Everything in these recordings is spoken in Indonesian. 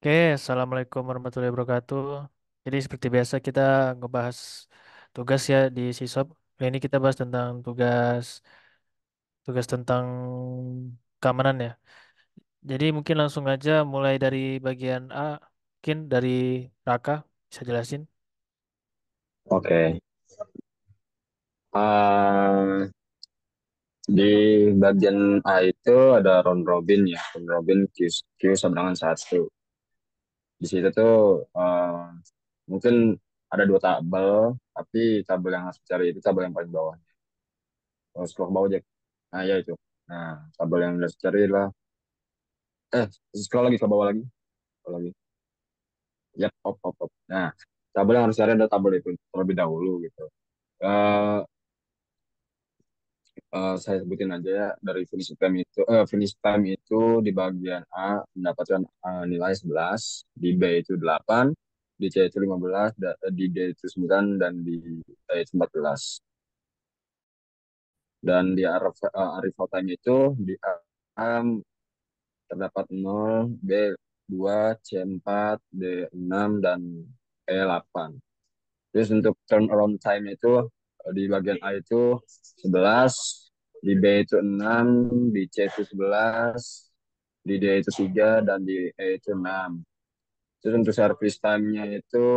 Oke, Assalamualaikum warahmatullahi wabarakatuh. Jadi seperti biasa kita ngebahas tugas ya di SISOP. Kali ini kita bahas tentang tugas tugas tentang keamanan ya. Jadi mungkin langsung aja mulai dari bagian A, mungkin dari Raka bisa jelasin. Oke. Eh, di bagian A itu ada round robin ya, round robin Q seberangan satu. Di situ tuh mungkin ada dua tabel, tapi tabel yang harus dicari itu tabel yang paling bawah. Oh, scroll ke bawah Jack. Nah ya itu. Nah tabel yang harus dicari adalah eh scroll lagi ke bawah lagi, scroll lagi. Yap, op. Nah tabel yang harus dicari adalah tabel itu terlebih dahulu gitu. Eh saya sebutin aja ya dari finish time itu di bagian A mendapatkan nilai 11, di B itu 8, di C itu 15, di D itu 9 dan di E itu 14. Dan di arrival time itu di A terdapat 0, B 2, C 4, D 6 dan E 8. Terus untuk turnaround time itu di bagian A itu 11, di B itu 6, di C itu 11, di D itu 3, dan di E itu 6. Terus untuk service time-nya itu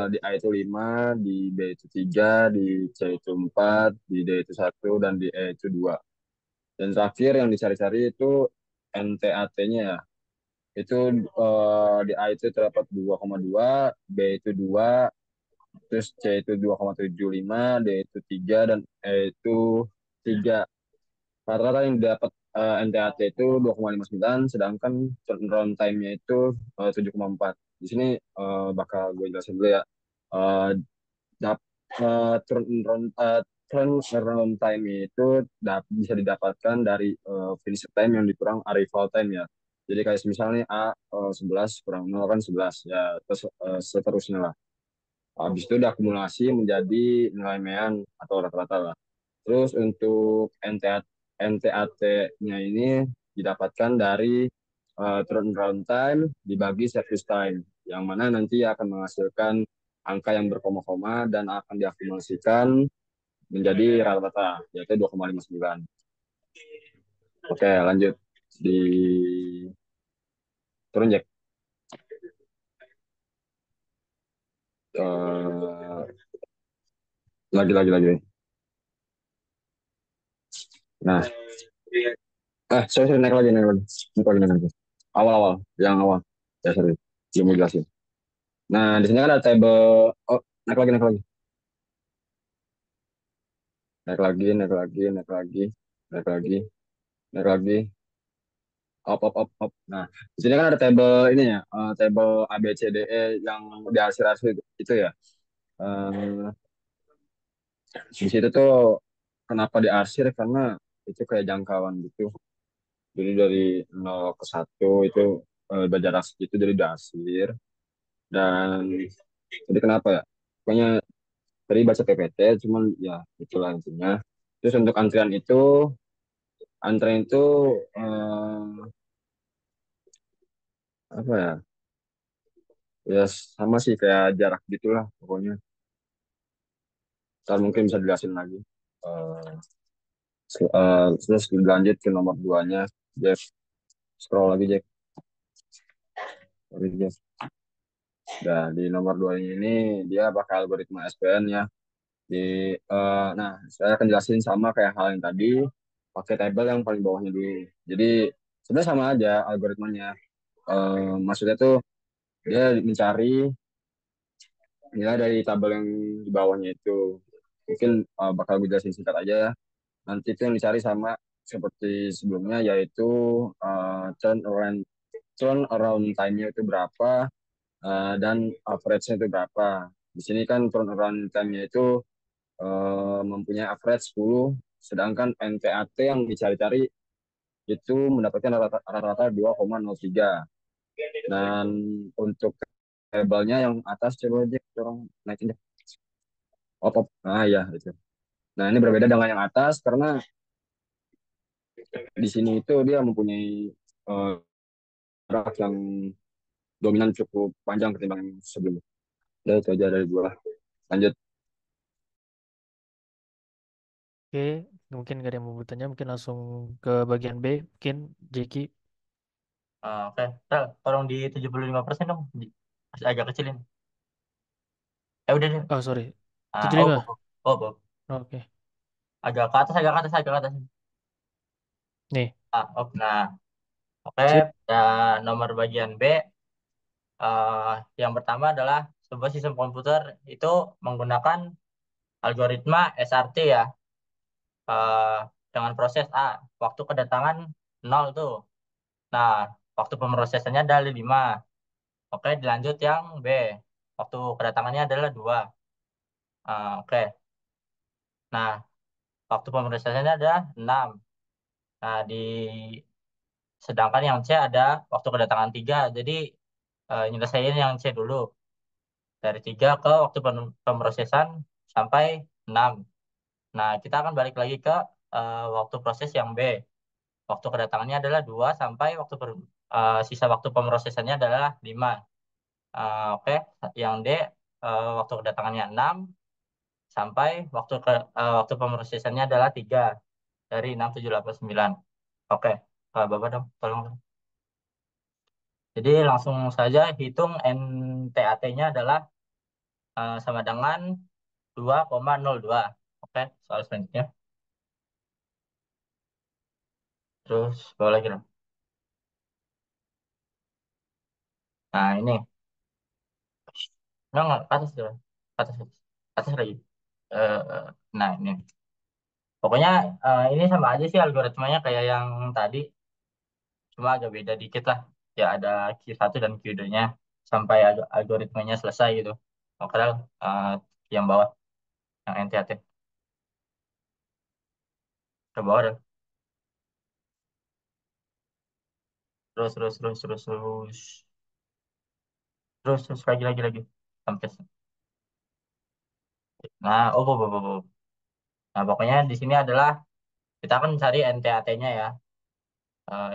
di A itu 5, di B itu 3, di C itu 4, di D itu 1, dan di E itu 2. Dan terakhir yang dicari-cari itu NTAT-nya ya. Itu di A itu terdapat 2,2, B itu 2, terus C itu 2,75, D itu 3, dan E itu 3. Rata-rata yang dapat NTAT itu 2,59, sedangkan turnaround time-nya itu 7,4. Di sini bakal gue jelasin dulu ya. Eh, dap, turnaround turnaround time itu bisa didapatkan dari finish time yang dikurang arrival time ya. Jadi kayak misalnya A 11 kurang 0 kan 11 ya, terus seterusnya lah. Habis itu diakumulasi menjadi nilai mean atau rata-rata lah. Terus untuk NTAT-nya ini didapatkan dari turnaround time dibagi service time, yang mana nanti akan menghasilkan angka yang berkoma-koma dan akan diakumulasikan menjadi rata-rata, yaitu 2,59. Oke, lanjut. Di turun Jack. Lagi. Nah, sorry, naik lagi. Awal-awal, yang awal. Ya, sorry. Belum mau jelasin. Nah, di sini kan ada table. Oh, naik lagi. Naik lagi. Naik lagi. Up. Nah, di sini kan ada table ini ya, table A, B, C, D, E yang diarsir-arsir itu ya. Eh, di situ tuh kenapa diarsir? Karena itu kayak jangkauan gitu. Jadi dari 0 ke 1 itu berjarak segitu dari diarsir. Dan jadi kenapa ya? Pokoknya tadi baca PPT, cuman ya itulah intinya. Terus untuk antrian itu apa ya? Ya sama sih kayak jarak gitulah pokoknya. Ntar mungkin bisa dijelasin lagi. Eh, terus lanjut ke nomor duanya, Jeff. Scroll lagi, Jack. Sorry, Jeff. Nah, di nomor dua ini dia pakai algoritma SPN ya. Nah, saya akan jelasin sama kayak hal yang tadi, pakai tabel yang paling bawahnya dulu. Jadi sebenarnya sama aja algoritmanya. Maksudnya tuh dia mencari nilai dari tabel yang di bawahnya itu. Mungkin bakal gue jelasin singkat aja ya. Nanti itu yang dicari sama seperti sebelumnya, yaitu turn around time-nya itu berapa, dan average-nya itu berapa. Di sini kan turnaround time-nya itu mempunyai average 10, sedangkan NTAT yang dicari-cari itu mendapatkan rata-rata 2,03. Dan untuk tabelnya yang atas coba aja orang naikin deh. Nah ya itu. Nah ini berbeda dengan yang atas karena Di sini itu dia mempunyai eh, gerak yang dominan cukup panjang ketimbang sebelumnya. Ya itu aja dari gua. Lanjut. Oke, mungkin gak ada yang mau bertanya, mungkin langsung ke bagian B, mungkin Jeki. Oke, Tel, tolong di 75% dong. Masih agak kecilin. Udah deh. Oh sorry, Oh, 75. Oke, agak ke atas, agak ke atas, agak ke atas. nih, Oke. Nah, oke. sip. Nomor bagian B, yang pertama adalah sebuah sistem komputer itu menggunakan algoritma SRT ya, eh, dengan proses A. Waktu kedatangan 0 tuh. Nah, waktu pemrosesannya adalah 5. Oke, dilanjut yang B. Waktu kedatangannya adalah 2. Oke. Nah, waktu pemrosesannya adalah 6. Nah, sedangkan yang C ada waktu kedatangan 3. Jadi, nyelesain yang C dulu. Dari 3 ke waktu pemrosesan sampai 6. Nah, kita akan balik lagi ke waktu proses yang B. Waktu kedatangannya adalah 2 sampai sisa waktu pemrosesannya adalah 5. Oke, yang D, waktu kedatangannya 6 sampai waktu pemrosesannya adalah 3 dari 6, 7, 8, 9. Oke, Bapak dong, tolong. Jadi langsung saja hitung NTAT-nya adalah sama dengan 2,02. Oke, soal selanjutnya. Terus bawa lagi dong. Nah, ini. Enggak, ke atas dulu. Ke atas, atas. Atas lagi. Nah, ini. Pokoknya ini sama aja sih algoritmanya kayak yang tadi. Cuma agak beda dikit lah. Ya ada Q1 dan Q2-nya. Sampai algoritmanya selesai gitu. Oke, yang bawah. Yang NTAT. Ke bawah dong. Terus, terus, terus, terus, terus. Terus, terus, lagi, lagi, lagi. Sampai. Nah, oh. Nah, pokoknya di sini adalah kita akan cari NTAT-nya ya.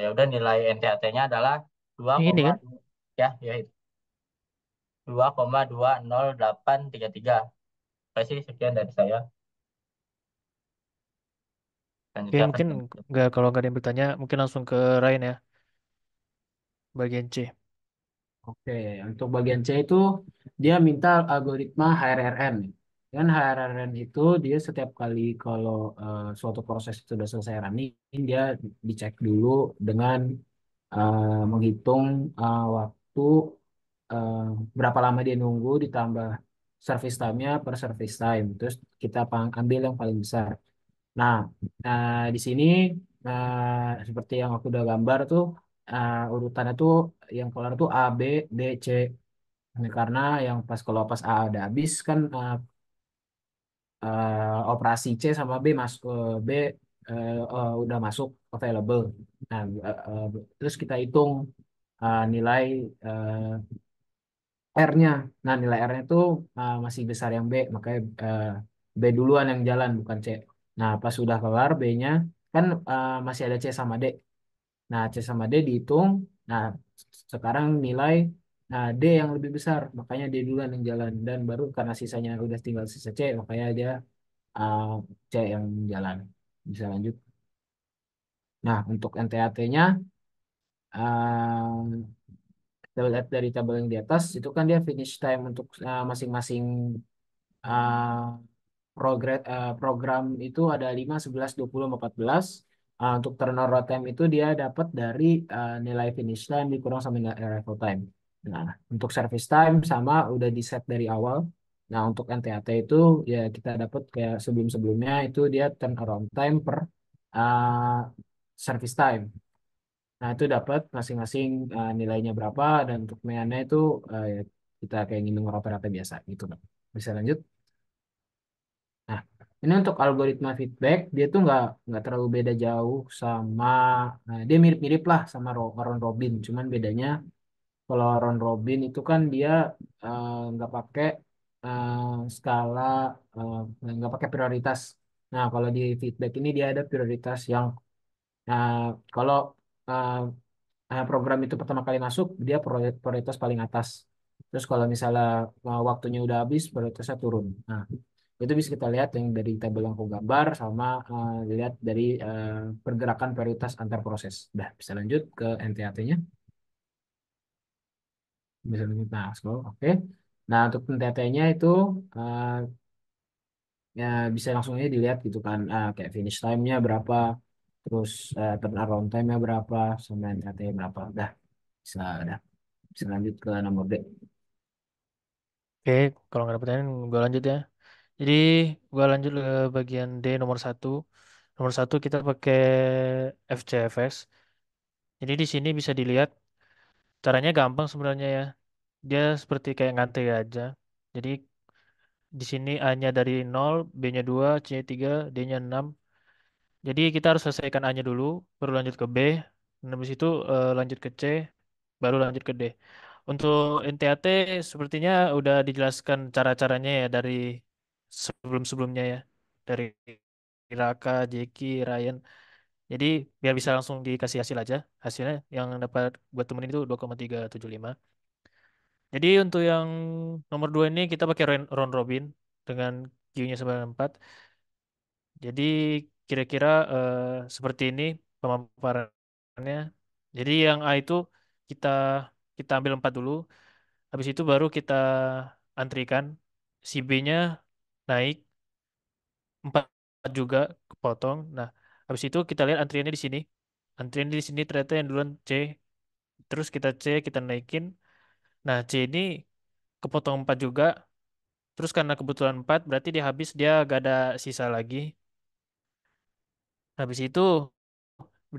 Ya udah nilai NTAT-nya adalah 2, Yang ini kan? ya ya itu 2,20833. Oke sih sekian dari saya. Oke, Selanjutnya mungkin nggak kalau nggak ada yang bertanya, mungkin langsung ke Ryan ya, bagian C. Oke, untuk bagian C itu dia minta algoritma HRRN. Dan HRRN itu dia setiap kali kalau suatu proses itu sudah selesai running, dia dicek dulu dengan menghitung waktu eh, berapa lama dia nunggu ditambah service time-nya per service time. Terus kita ambil yang paling besar. Nah, di sini seperti yang aku udah gambar tuh urutannya tuh yang keluar tuh A, B, D, C. Ini karena yang kalau pas A ada habis kan operasi C sama B B udah masuk available. Nah, terus kita hitung nilai R-nya. Nah, nilai R-nya itu masih besar yang B, makanya B duluan yang jalan bukan C. Nah, pas sudah kelar B-nya kan masih ada C sama D. Nah, C sama D dihitung. Nah, sekarang nilai D yang lebih besar, makanya D duluan yang jalan dan baru karena sisanya udah tinggal sisa C, makanya dia uh, C yang jalan. Bisa lanjut. Nah, untuk NTAT-nya kita lihat dari tabel yang di atas itu kan dia finish time untuk masing-masing program itu ada 5, 11, 20, 14. Untuk turnaround time itu dia dapat dari nilai finish time dikurang sama nilai arrival time. Nah, untuk service time sama udah di set dari awal. Nah, untuk NTAT itu ya kita dapat kayak sebelum-sebelumnya itu dia turnaround time per uh, service time. Nah, itu dapat masing-masing nilainya berapa dan untuk meannya itu ya kita kayak ngitung rata-rata biasa gitu, Bang. Bisa lanjut? Nah, ini untuk algoritma feedback, dia tuh nggak terlalu beda jauh sama, nah, dia mirip-mirip lah sama round robin, cuman bedanya kalau round robin itu kan dia nggak pakai eh, skala, eh, nggak pakai prioritas. Nah, kalau di feedback ini dia ada prioritas yang Nah, kalau uh, program itu pertama kali masuk, dia prioritas paling atas. Terus kalau misalnya waktunya udah habis, prioritasnya turun. Nah, itu bisa kita lihat yang dari tabel yang aku gambar sama dilihat dari pergerakan prioritas antar proses. Udah, bisa lanjut ke NTAT-nya. Bisa lanjut. Nah, scroll. Oke. Nah, untuk NTAT-nya itu eh, ya bisa langsung aja dilihat gitu kan. Kayak finish time-nya berapa, terus turnaround time-nya berapa, sama NTAT-nya berapa. Udah, bisa lanjut ke nomor D. Oke, kalau nggak ada pertanyaan, gue lanjut ya. Jadi, gue lanjut ke bagian D nomor satu. Nomor satu kita pakai FCFS. Jadi di sini bisa dilihat caranya gampang sebenarnya ya. Dia seperti kayak ngante aja. Jadi di sini A-nya dari 0, B-nya 2, C-nya 3, D-nya 6. Jadi kita harus selesaikan A-nya dulu, baru lanjut ke B. Dan habis itu lanjut ke C, baru lanjut ke D. Untuk NTAT sepertinya udah dijelaskan cara-caranya ya dari sebelum-sebelumnya ya. Dari Raka, Jeki, Ryan. Jadi biar bisa langsung dikasih hasil aja. Hasilnya yang dapat buat temen itu 2,375. Jadi untuk yang nomor 2 ini kita pakai round robin dengan Q-nya 94. Jadi kira-kira seperti ini pemaparannya. Jadi yang A itu kita kita ambil 4 dulu. Habis itu baru kita antrikan. Si B-nya naik 4 juga kepotong. Nah, habis itu kita lihat antriannya di sini. Antrian di sini ternyata yang duluan C. Terus kita C, kita naikin. Nah, C ini kepotong 4 juga. Terus karena kebetulan 4 berarti dia habis, dia gak ada sisa lagi. Habis itu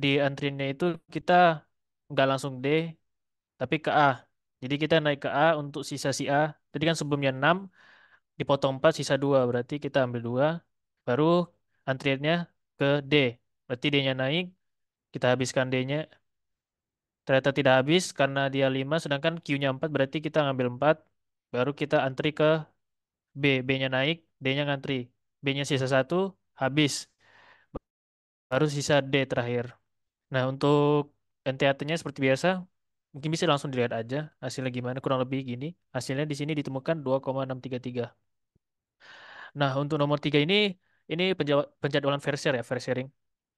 di antriannya itu kita nggak langsung D, tapi ke A. Jadi kita naik ke A untuk sisa si A. Tadi kan sebelumnya 6 dipotong 4 sisa 2. Berarti kita ambil 2. Baru antriannya ke D. Berarti D-nya naik, kita habiskan D-nya. Ternyata tidak habis karena dia 5 sedangkan Q-nya 4 berarti kita ngambil 4. Baru kita antri ke B. B-nya naik, D-nya ngantri. B-nya sisa 1 habis. Baru sisa D terakhir. Nah, untuk NTAT-nya seperti biasa, mungkin bisa langsung dilihat aja hasilnya gimana. Kurang lebih gini. Hasilnya di sini ditemukan 2,633. Nah, untuk nomor 3 ini penjadwalan versi ya, versi sharing.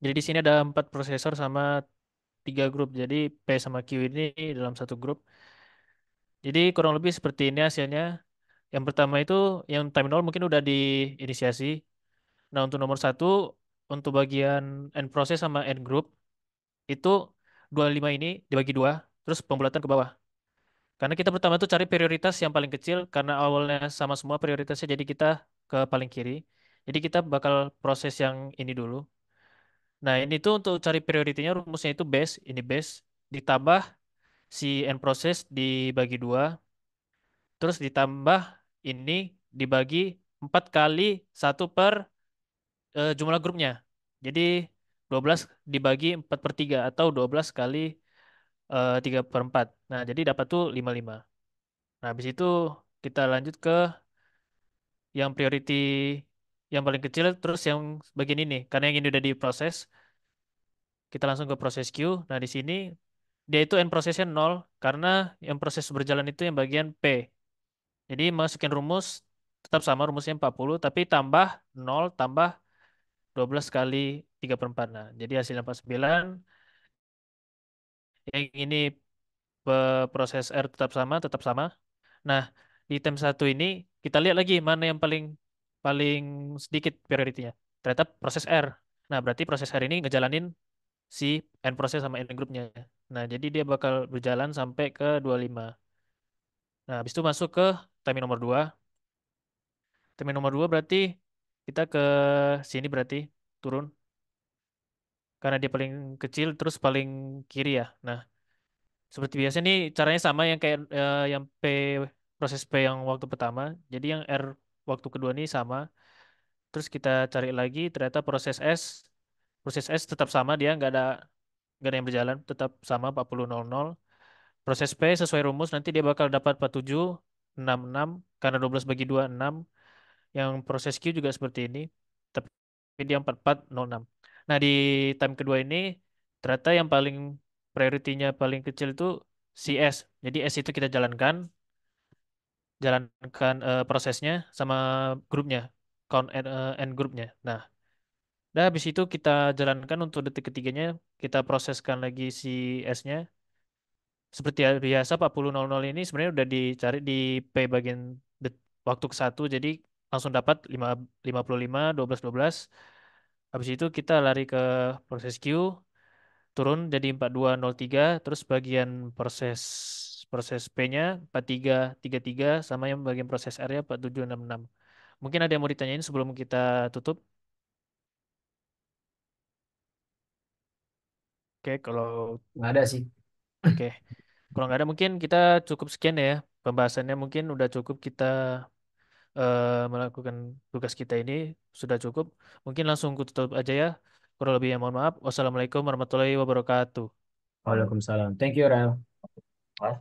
Jadi di sini ada 4 prosesor sama 3 grup. Jadi P sama Q ini dalam satu grup. Jadi kurang lebih seperti ini hasilnya. Yang pertama itu yang time 0 mungkin udah diinisiasi. Nah, untuk nomor satu, untuk bagian end process sama end group, itu 25 ini dibagi dua, terus pembulatan ke bawah. Karena kita pertama tuh cari prioritas yang paling kecil, karena awalnya sama semua prioritasnya, jadi kita ke paling kiri. Jadi kita bakal proses yang ini dulu. Nah, ini tuh untuk cari prioritinya rumusnya itu base, ini base, ditambah si end process dibagi dua, terus ditambah ini dibagi 4 kali satu per jumlah grupnya. Jadi 12 dibagi 4 per 3 atau 12 kali 3 per 4. Nah, jadi dapat tuh 55. Nah, habis itu kita lanjut ke yang priority yang paling kecil, terus yang bagian ini. Karena yang ini udah diproses, kita langsung ke proses queue. Nah, di sini dia itu end prosesnya 0, karena yang proses berjalan itu yang bagian P. Jadi masukin rumus, tetap sama rumusnya 40, tapi tambah 0 tambah 12 kali 3 per 4. Nah, jadi hasilnya 49. Yang ini proses R tetap sama, tetap sama. Nah, di item satu ini kita lihat lagi mana yang paling paling sedikit prioritinya. Ternyata proses R. Nah, berarti proses R ini ngejalanin si end proses sama end groupnya. Nah, jadi dia bakal berjalan sampai ke 25. Nah, habis itu masuk ke timing nomor 2. Timing nomor 2 berarti kita ke sini berarti turun karena dia paling kecil terus paling kiri ya. Nah, seperti biasa nih caranya sama yang kayak yang P proses P yang waktu pertama. Jadi yang R waktu kedua nih sama. Terus kita cari lagi ternyata proses S tetap sama dia nggak ada yang berjalan tetap sama 4000. Proses P sesuai rumus nanti dia bakal dapat 4766 karena 12 bagi 2 6. Yang proses Q juga seperti ini tapi dia 4406. Nah di time kedua ini ternyata yang paling prioritinya paling kecil itu si S. Jadi S itu kita jalankan prosesnya sama grupnya, count and grupnya. Nah, dah habis itu kita jalankan untuk detik ketiganya, kita proseskan lagi si S-nya. Seperti biasa 40.00 ini sebenarnya udah dicari di P bagian waktu ke satu, jadi langsung dapat 55, 12. Habis itu kita lari ke proses Q, turun jadi 4203, terus bagian proses proses P-nya 4333 sama yang bagian proses R-nya 4766. Mungkin ada yang mau ditanyain sebelum kita tutup? Oke, kalau Nggak ada sih. oke. Kalau nggak ada mungkin kita cukup sekian ya. Pembahasannya mungkin udah cukup kita melakukan tugas kita ini sudah cukup. Mungkin langsung ku tutup aja ya. Kurang lebih mohon maaf. Wassalamualaikum warahmatullahi wabarakatuh. Waalaikumsalam. Thank you, Rel. Mas,